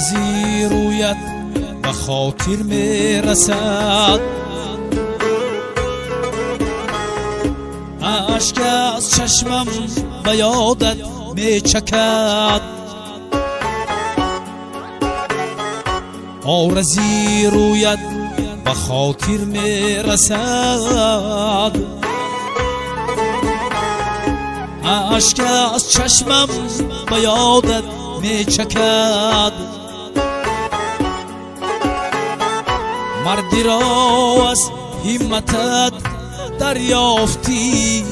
آرزی رویت به خاطر می رسد، اشک از چشمم به یادت می چکد. آرزی رویت به خاطر می رسد، اشک از چشمم به یادت می چکد. مردی را از همتت دریافتی،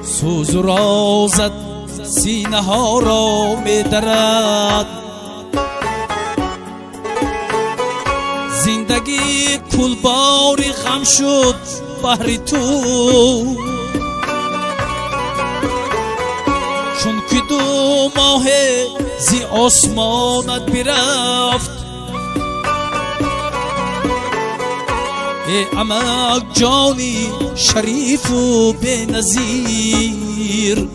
سوز و رازت سینه ها را می درد. زندگی کلباری غم شد بهر تو، چون که 2 ماه زی آسمانت برفت. ای عمق جانی شریف و بنظیر،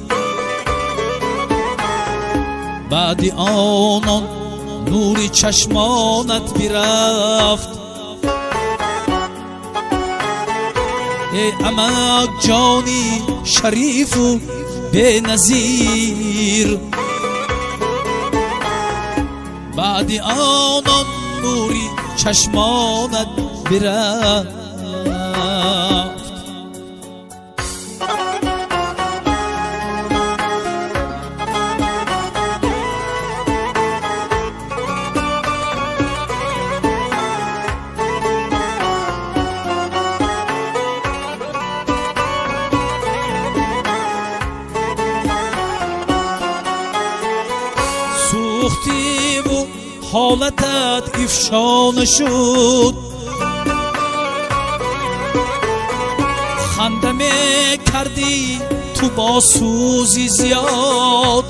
بعد آنان نور چشمانت برفت. ای عمق جانی شریف و بنظیر، بعد آنان نوری چشمانت برفت. سوختی و حالتت افشا نشد، خنده می کردی تو با سوزی زیاد.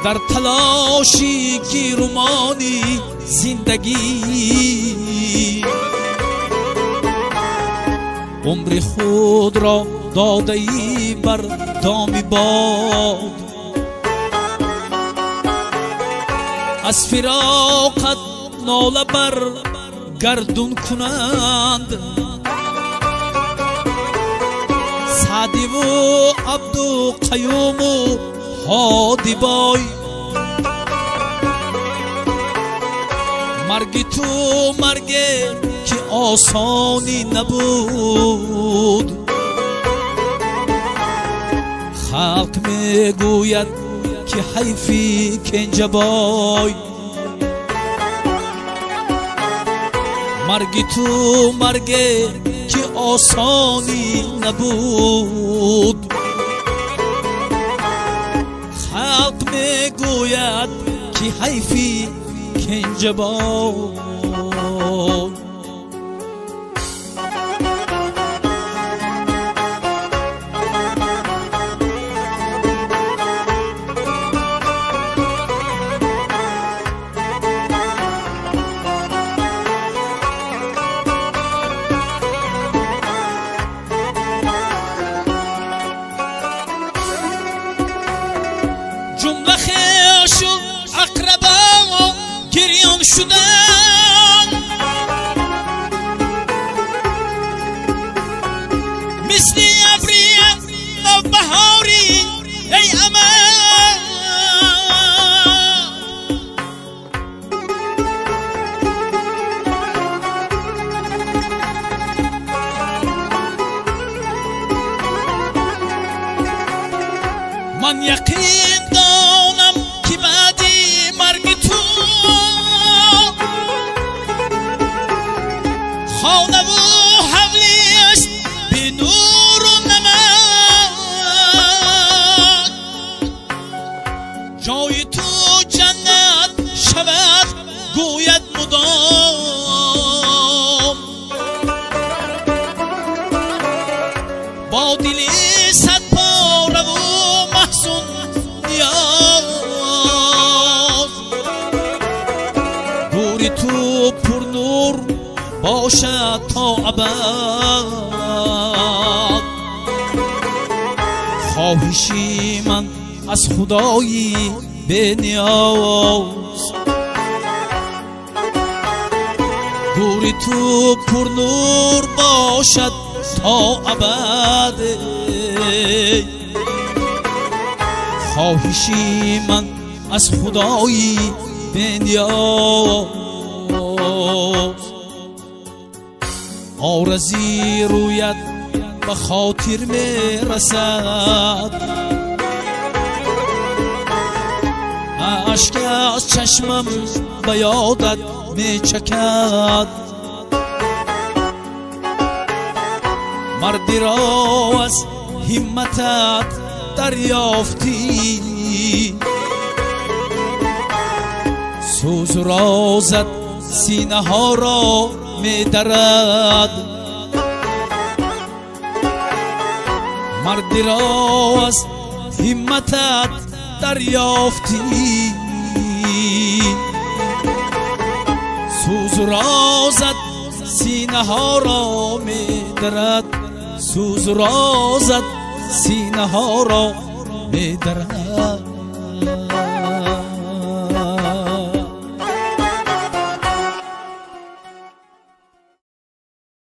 در تلاشی گیرمانی زندگی، عمر خود را داده ای بر دام باد. از فراقت ناله بر گردون کنند، سعدی و عبد و قیوم و هادی بای. مرگ تو مرگ که آسانی نبود، خلق می گوید که حیفی کنجبای. مرگ تو مرگ که آسانی نبود، خلق می گوید که حیفی کنجبای. جمله خیش و اقربا گریان شدن، مثل ابری نوبهاری ای امل. من یقین دانم که بعدی مرگ تو خانه و حولیش به نور و نمک. جای تو جنت شود گوید مدام، با دلی صد پاره و محزون نیاز. نور تو پر نور باشد تا ابد، خواهشی من از خدایی به نیاز، گوری تو پر نور باشد تا ابد. خواهشی من از خدایی به نیاز، آرزی رویت به خاطر می رسد، اشک از چشمم به یادت می چکد. مردی را از همتت دریافتی، سوز و رازت سینه ها را می درد. مردی را از همتت دریافتی، سوز و رازت سینه ها را می درد. سوز و رازت سینه ها را می درد.